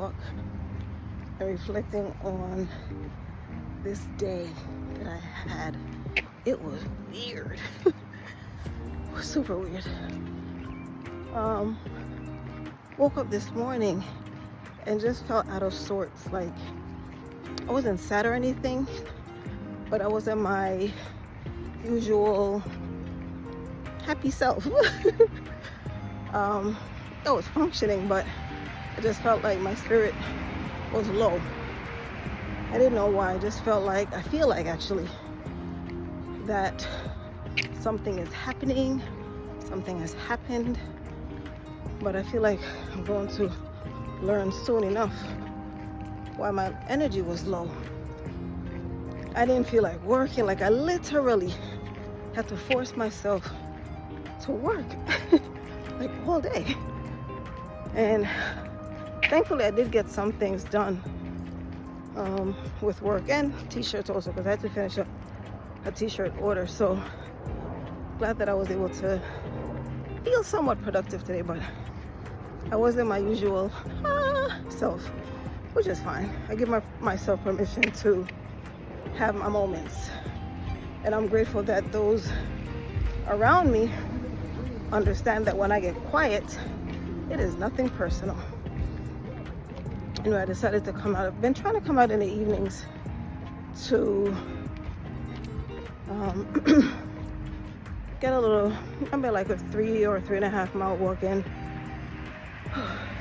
walk and reflecting on this day that I had. It was weird. It was super weird. Woke up this morning and just felt out of sorts. Like, I wasn't sad or anything, but I wasn't my usual happy self. I was functioning, but I just felt like my spirit was low. I didn't know why. I just feel like actually that something is happening, something has happened, but I feel like I'm going to learn soon enough why my energy was low. I didn't feel like working. Like, I literally had to force myself to work like all day. And thankfully I did get some things done with work and t-shirts also, because I had to finish up a t-shirt order. So glad that I was able to feel somewhat productive today, but I wasn't my usual self, which is fine. I give myself permission to have my moments, and I'm grateful that those around me understand that when I get quiet, it is nothing personal. You know, I decided to come out. I've been trying to come out in the evenings to get a little, maybe like a 3 or 3.5 mile walk in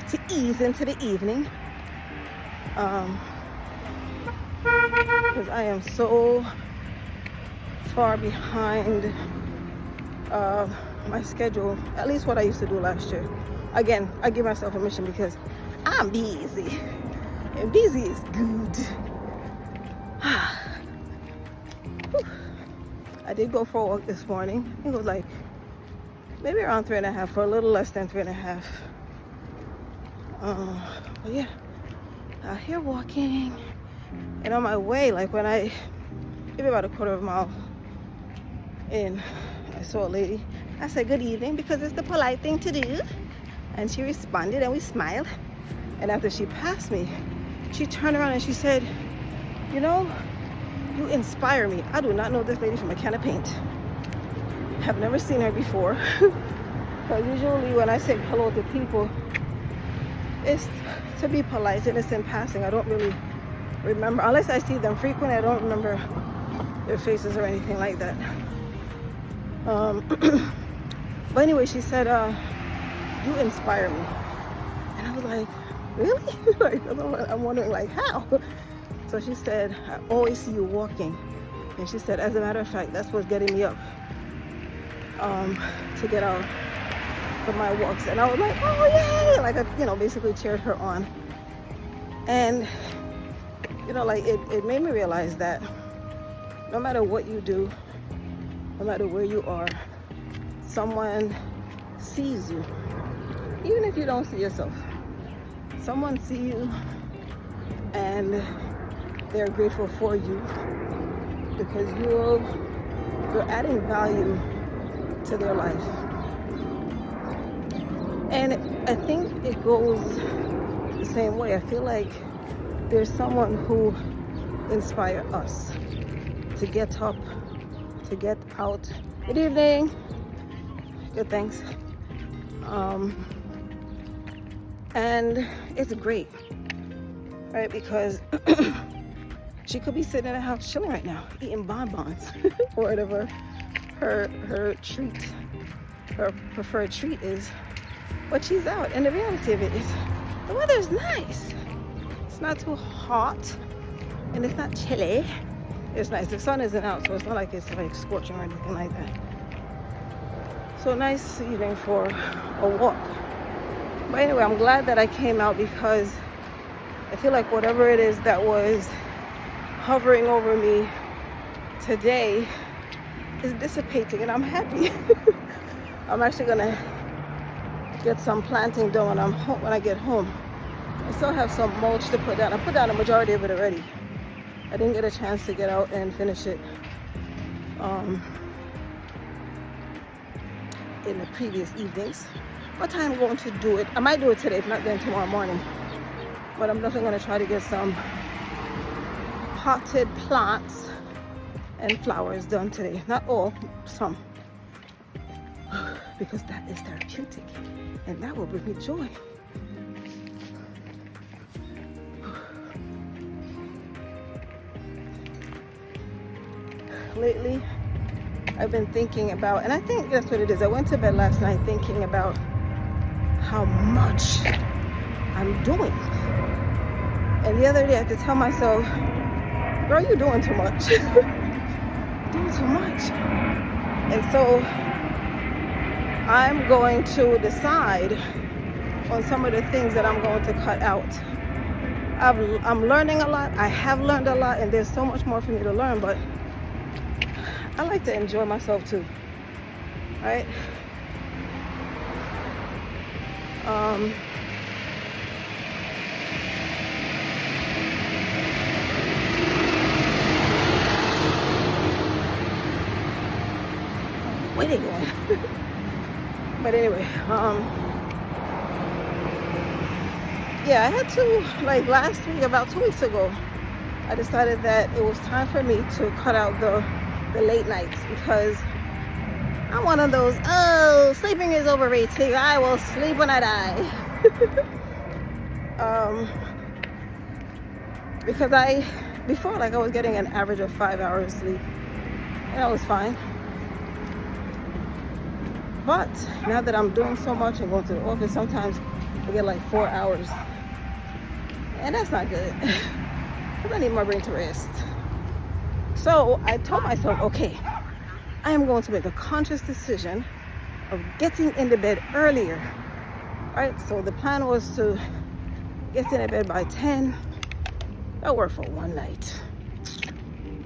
to ease into the evening. Because I am so far behind my schedule, at least what I used to do last year. Again, I give myself permission because I'm busy, and busy is good. I did go for a walk this morning. I think it was like maybe around 3.5, or a little less than 3.5. But yeah, out here walking, and on my way, like when I maybe about a 1/4 mile in, I saw a lady. I said good evening because it's the polite thing to do, and she responded and we smiled. And after she passed me, she turned around and she said, you know, you inspire me. I do not know this lady from a can of paint. Have never seen her before. Because usually when I say hello to people, it's to be polite and it's in passing. I don't really remember, unless I see them frequently, I don't remember their faces or anything like that. But anyway, she said, you inspire me. And I was like, really? Like, I'm wondering, like, how? So she said, I always see you walking. And she said, as a matter of fact, that's what's getting me up to get out for my walks. And I was like, oh yay! Like, I, you know, basically cheered her on. And, you know, like, it made me realize that no matter what you do, no matter where you are, someone sees you. Even if you don't see yourself, someone sees you and they're grateful for you because you're adding value to their life. And I think it goes the same way. I feel like there's someone who inspires us to get up, to get out. Good evening. Good, thanks. And it's great, right? Because she could be sitting in the house chilling right now, eating bonbons or whatever her treat, her preferred treat is. But she's out, and the reality of it is the weather's nice. It's not too hot, and it's not chilly. It's nice. The sun isn't out, so it's not like it's like scorching or anything like that. So nice evening for a walk. But anyway, I'm glad that I came out because I feel like whatever it is that was hovering over me today is dissipating, and I'm happy. I'm actually gonna get some planting done when I get home. I still have some mulch to put down. I put down a majority of it already. I didn't get a chance to get out and finish it in the previous evenings. But I'm going to do it. I might do it today, if not then tomorrow morning. but I'm definitely going to try to get some potted plants and flowers done today. Not all, some, because that is therapeutic and that will bring me joy. Lately I've been thinking about, and I think that's what it is, I went to bed last night thinking about how much I'm doing. And the other day I had to tell myself, girl, you're doing too much. Doing too much. And so I'm going to decide on some of the things that I'm going to cut out. I'm learning a lot. I have learned a lot, and there's so much more for me to learn, but I like to enjoy myself too, right? Where they going? But anyway, yeah, I had to, like last week, about 2 weeks ago, I decided that it was time for me to cut out the late nights, because I'm one of those, oh, sleeping is overrated, I will sleep when I die. Because before, like, I was getting an average of 5 hours sleep, and that was fine. But now that I'm doing so much and going to the office, sometimes I get like 4 hours, and that's not good, because I need my brain to rest. So I told myself, okay, I am going to make a conscious decision of getting into bed earlier, right? So the plan was to get into bed by 10. That worked for one night.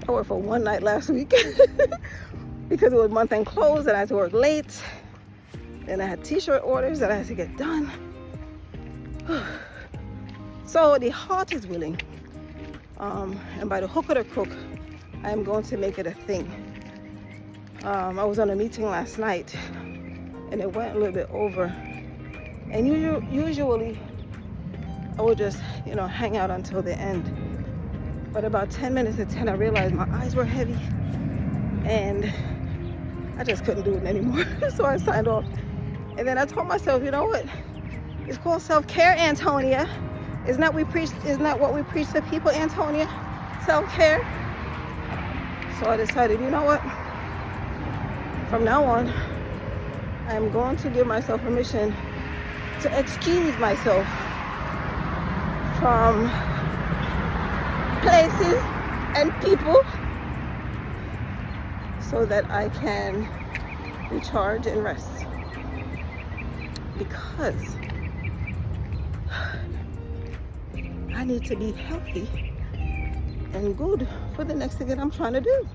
I worked for one night last week because it was month end close and I had to work late. Then I had t-shirt orders that I had to get done. So the heart is willing, and by the hook or the crook, I am going to make it a thing. I was on a meeting last night and it went a little bit over, and usually I would just, hang out until the end. But about 10 minutes to 10, I realized my eyes were heavy and I just couldn't do it anymore. So I signed off. And then I told myself, you know what? It's called self-care, Antonia. Isn't that what we preach to people, Antonia? Self-care. So I decided, you know what? From now on, I'm going to give myself permission to excuse myself from places and people so that I can recharge and rest. Because I need to be healthy and good for the next thing that I'm trying to do.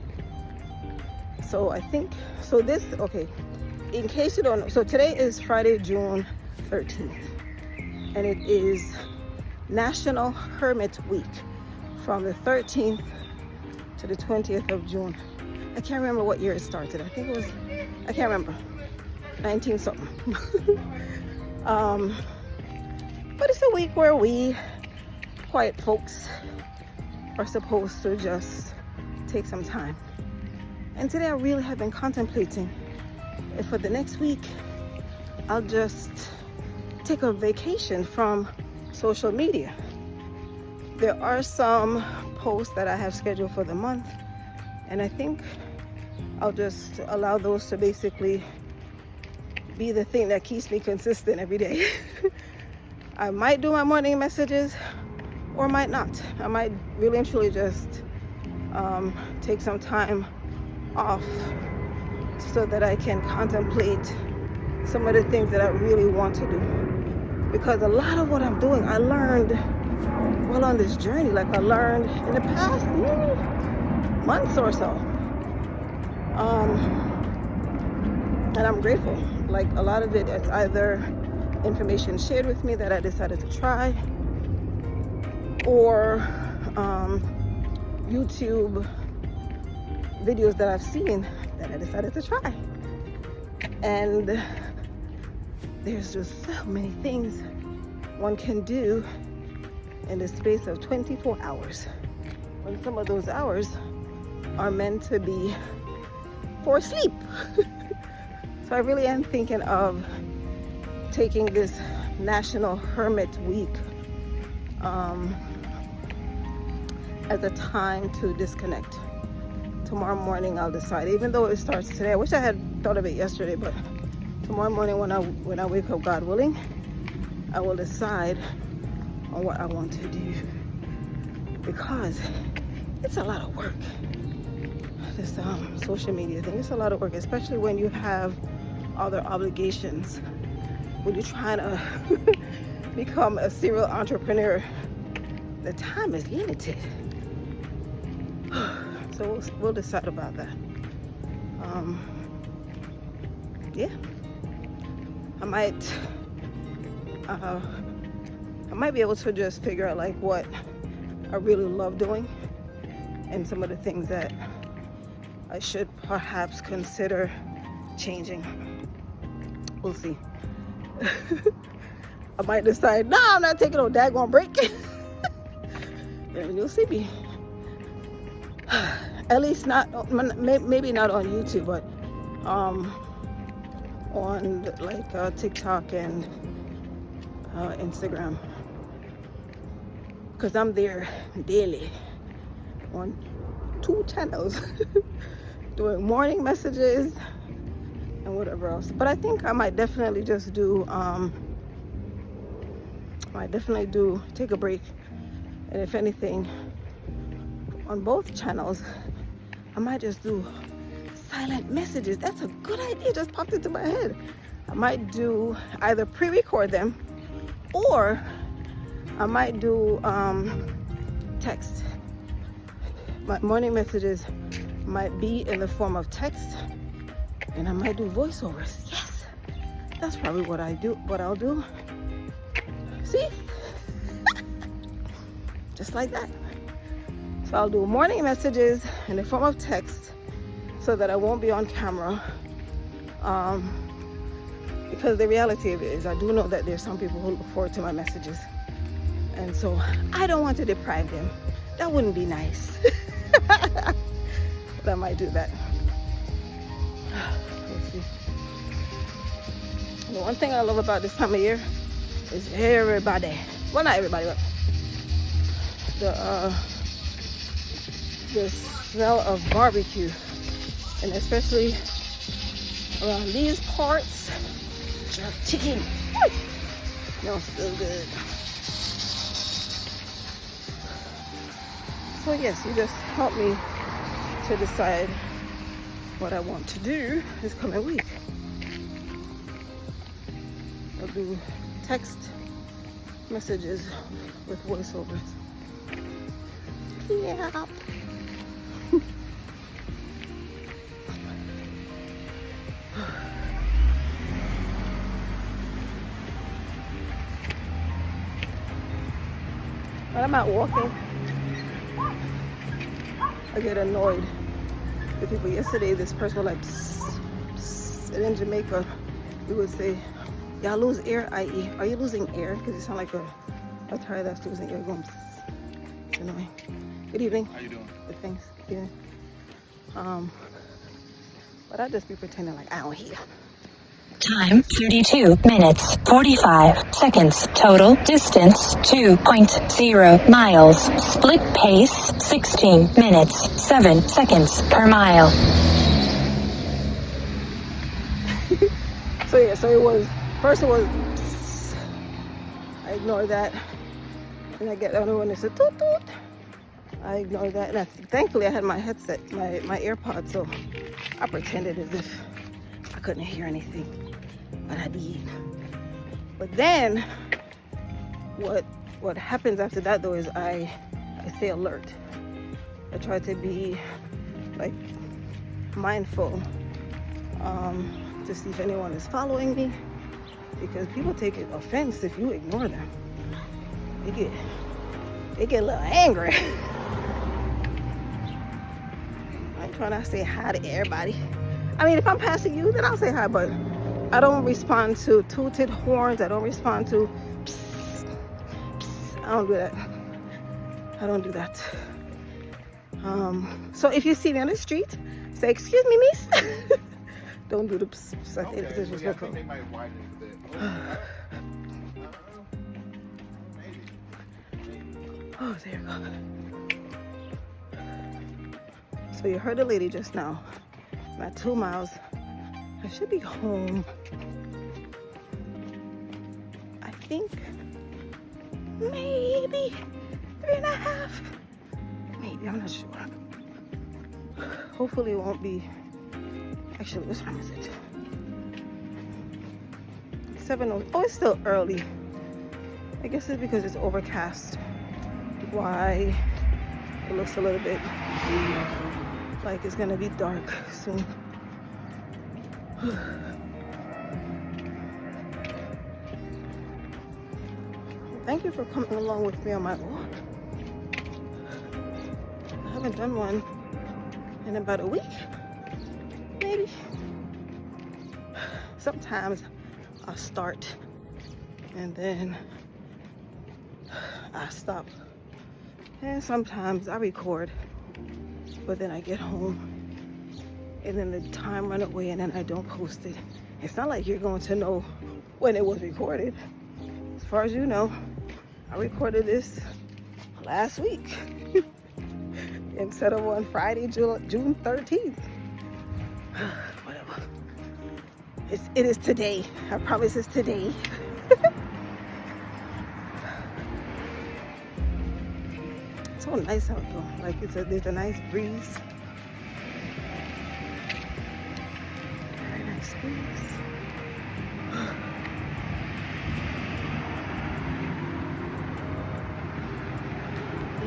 So I think, okay, in case you don't know, so today is Friday, June 13th, and it is National Hermit Week from the 13th to the 20th of June. I can't remember what year it started. I think it was, I can't remember, 19 something. But it's a week where we quiet folks are supposed to just take some time. And today I really have been contemplating if for the next week I'll just take a vacation from social media. There are some posts that I have scheduled for the month, and I think I'll just allow those to basically be the thing that keeps me consistent every day. I might do my morning messages or might not. I might really and truly just take some time off so that I can contemplate some of the things that I really want to do. Because a lot of what I'm doing, I learned while on this journey. Like I learned in the past months or so. And I'm grateful. Like a lot of it's either information shared with me that I decided to try, or YouTube videos that I've seen that I decided to try. And there's just so many things one can do in the space of 24 hours. When some of those hours are meant to be for sleep. So I really am thinking of taking this National Hermit Week as a time to disconnect. Tomorrow morning I'll decide, even though it starts today. I wish I had thought of it yesterday, but tomorrow morning when I wake up, God willing, I will decide on what I want to do, because it's a lot of work. This social media thing, it's a lot of work, especially when you have other obligations. When you're trying to become a serial entrepreneur, the time is limited. So we'll decide about that. Yeah, I might be able to just figure out like what I really love doing and some of the things that I should perhaps consider changing. We'll see. I might decide, no, I'm not taking no daggone break. And you'll see me. At least not, maybe not on YouTube, but on like TikTok and Instagram. Because I'm there daily on 2 channels doing morning messages and whatever else. But I think I might definitely just do take a break, and if anything, on both channels I might just do silent messages. That's a good idea, just popped into my head. I might do either pre-record them, or I might do text. My morning messages might be in the form of text, and I might do voiceovers. Yes, that's probably what I'll do. See? Just like that. So I'll do morning messages in the form of text so that I won't be on camera. Because the reality of it is, I do know that there's some people who look forward to my messages. And so I don't want to deprive them. That wouldn't be nice. But I might do that. Let's see. The one thing I love about this time of year is everybody, well, not everybody, but the smell of barbecue, and especially around these parts, jerk chicken. Smells so good. So yes, you just help me to decide what I want to do this coming week. I'll do text messages with voiceovers. Yeah. When I'm out walking, I get annoyed with people. Yesterday, this person was like, psst, psst. And in Jamaica, we would say, y'all lose air, i.e., are you losing air? Because you sound like a tire that's losing air. Going, psst. It's annoying. Good evening. How you doing? Good, thanks. Yeah. But I just be pretending like I don't hear. Time 32 minutes 45 seconds. Total distance 2.0 miles. Split pace 16 minutes 7 seconds per mile. So it was, first it was, psst. I ignored that. And I get the other one that said toot toot. I ignored that. And thankfully I had my headset, my AirPods, so I pretended as if I couldn't hear anything. But I did. But then what happens after that though is I stay alert. I try to be like mindful to see if anyone is following me, because people take it offense if you ignore them. They get a little angry. I'm trying to say hi to everybody. I mean, if I'm passing you, then I'll say hi, but I don't respond to tooted horns. I don't respond to psst, psst. I don't do that. I don't do that. So if you see me on the street, say, excuse me, miss. Don't do the pss, I think it's disrespectful. They might widen it a bit. Oh, there you go. So you heard the lady just now. I'm at 2 miles. I should be home. I think maybe 3.5. Maybe, I'm not sure. Hopefully it won't be. Actually, what time is it? 7:00. Oh, it's still early. I guess it's because it's overcast. Why it looks a little bit like it's gonna be dark soon. Thank you for coming along with me on my walk. I haven't done one in about a week, maybe. Sometimes I'll start and then I stop. And sometimes I record, but then I get home and then the time run away and then I don't post it. It's not like you're going to know when it was recorded. As far as you know, I recorded this last week instead of on Friday, June 13th. Whatever. It is today. I promise it's today. It's so nice out though. Like there's a nice breeze. Very nice breeze.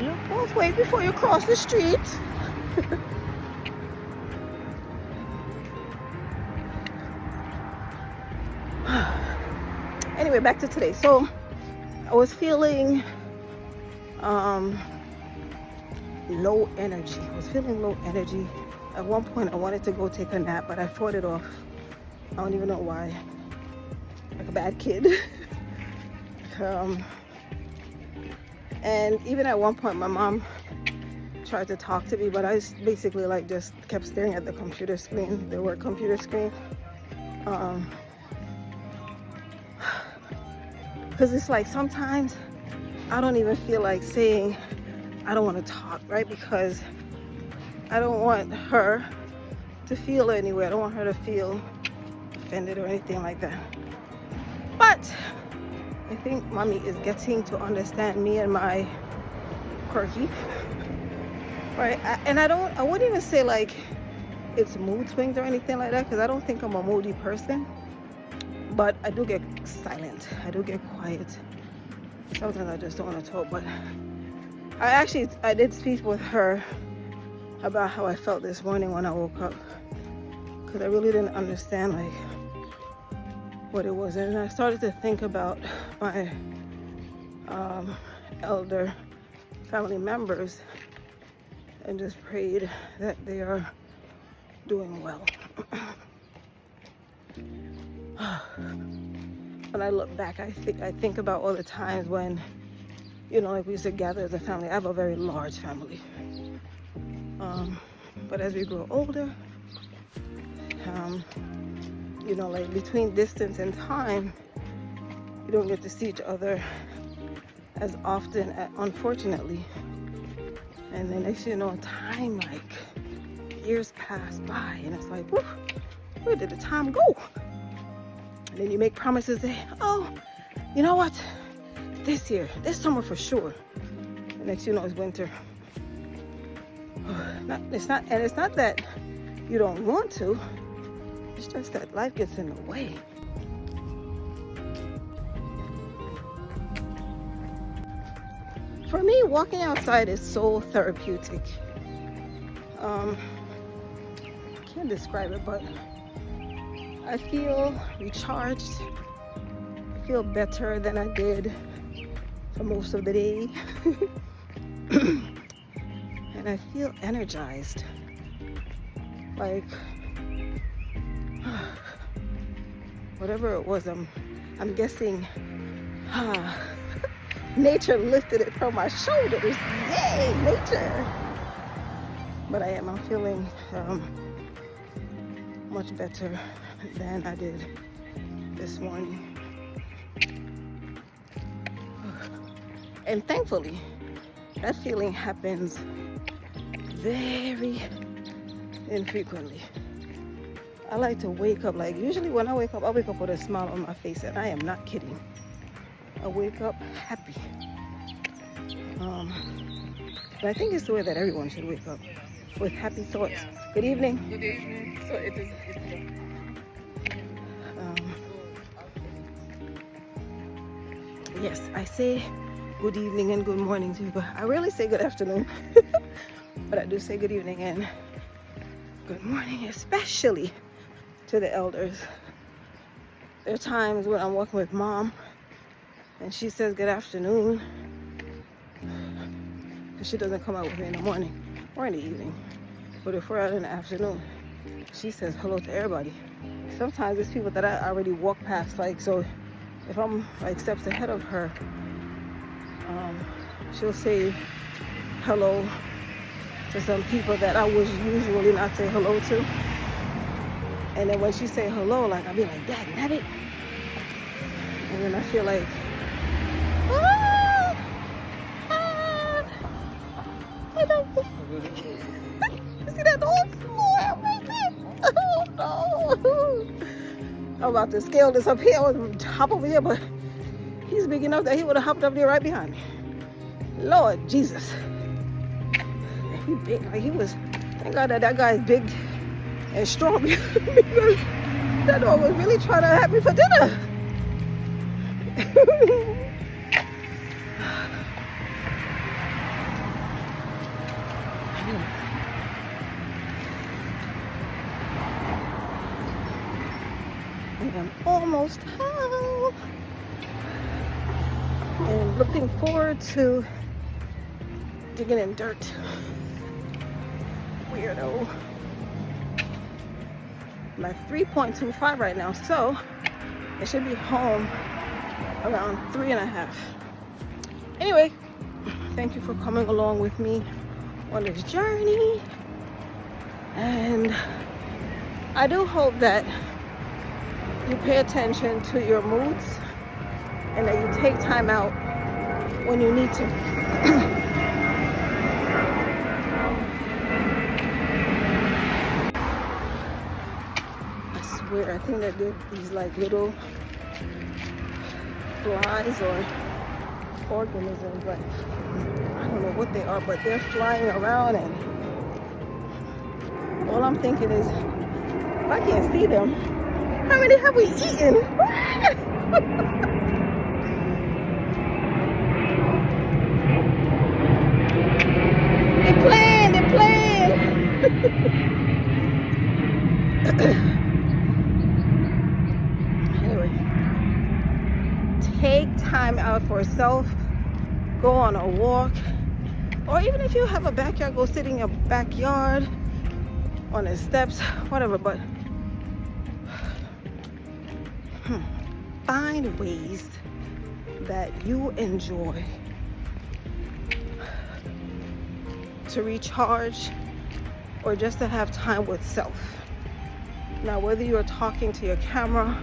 Look both ways before you cross the street. Anyway, back to today. So I was feeling low energy. I was feeling low energy. At one point I wanted to go take a nap, but I fought it off. I don't even know why. Like a bad kid. And even at one point my mom tried to talk to me, but I basically like just kept staring at the computer screen, the work computer screen. Because it's like sometimes I don't even feel like saying I don't want to talk, right? Because I don't want her to feel anyway. I don't want her to feel offended or anything like that. But I think mommy is getting to understand me and my quirky, right? I wouldn't even say like it's mood swings or anything like that, because I don't think I'm a moody person. But I do get silent. I do get quiet. Sometimes I just don't want to talk. But I did speak with her about how I felt this morning when I woke up, because I really didn't understand like what it was. And I started to think about my elder family members and just prayed that they are doing well. When I look back, I think about all the times when, you know, like we used to gather as a family. I have a very large family. But as we grow older, you know, like between distance and time, you don't get to see each other as often, unfortunately. And then next thing you know, time, like years pass by, and it's like, whew, where did the time go? And then you make promises that, oh, you know what? This year, this summer for sure. The next you know it's winter. It's not that you don't want to. It's just that life gets in the way. For me, walking outside is so therapeutic. I can't describe it, but I feel recharged. I feel better than I did for most of the day. And I feel energized. Like, whatever it was, I'm guessing nature lifted it from my shoulders. Yay, nature! But I'm feeling much better than I did this morning. And thankfully, that feeling happens very infrequently. I like to wake up, like usually when I wake up with a smile on my face, and I am not kidding. I wake up happy. But I think it's the way that everyone should wake up, with happy thoughts. Good evening. Good evening. So it is. Yes, I say good evening and good morning to people. I rarely say good afternoon, but I do say good evening and good morning, especially to the elders. There are times when I'm walking with mom and she says good afternoon, because she doesn't come out with me in the morning or in the evening. But if we're out in the afternoon, she says hello to everybody. Sometimes it's people that I already walk past, like, so if I'm like steps ahead of her, she'll say hello to some people that I would usually not say hello to. And then when she say hello, like I'll be like, dang nabbit. And then I feel like, I don't you see that dog? Lord have mercy. Oh no. I'm about to scale this up here on top over here, but he's big enough that he would have hopped up there right behind me. Lord Jesus. He big, like he was, thank God that guy's big and strong, because that dog was really trying to have me for dinner. I'm almost home and looking forward to digging in dirt. Weirdo. I'm at 3.25 right now, so I should be home around 3.5. Anyway, thank you for coming along with me on this journey, and I do hope that you pay attention to your moods and that you take time out when you need to. I swear, I think that they're these like little flies or organisms, but I don't know what they are, but they're flying around, and all I'm thinking is, if I can't see them, how many have we eaten? They're playing. Anyway, take time out for self. Go on a walk. Or even if you have a backyard, go sit in your backyard on the steps, whatever, but find ways that you enjoy to recharge or just to have time with self. Now, whether you're talking to your camera,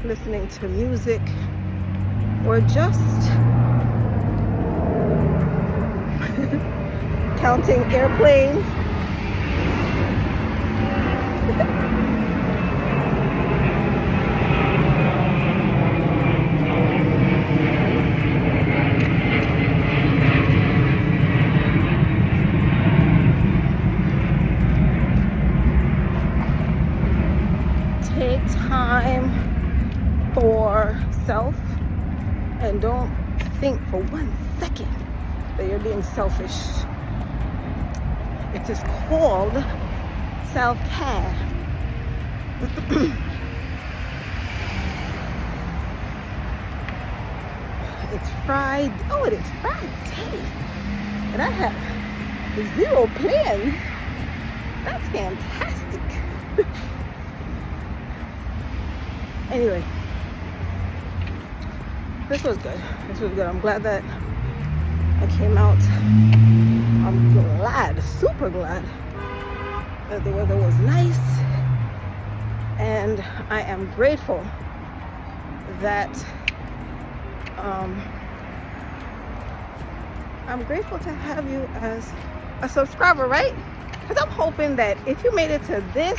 listening to music, or just counting airplanes, take time for self and don't think for 1 second that you're being selfish. It is called self-care. It's Friday. Oh, it is Friday. And I have 0 plans. That's fantastic. Anyway, this was good. This was good. I'm glad that I came out. I'm glad, super glad that the weather was nice, and I am grateful that I'm grateful to have you as a subscriber, right? Because I'm hoping that if you made it to this,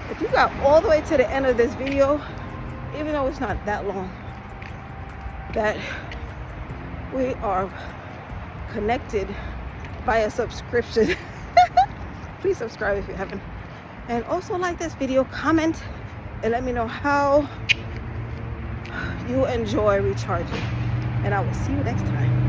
if you got all the way to the end of this video, even though it's not that long, that we are connected by a subscription. Please subscribe if you haven't, and also like this video, comment, and let me know how you enjoy recharging, and I will see you next time.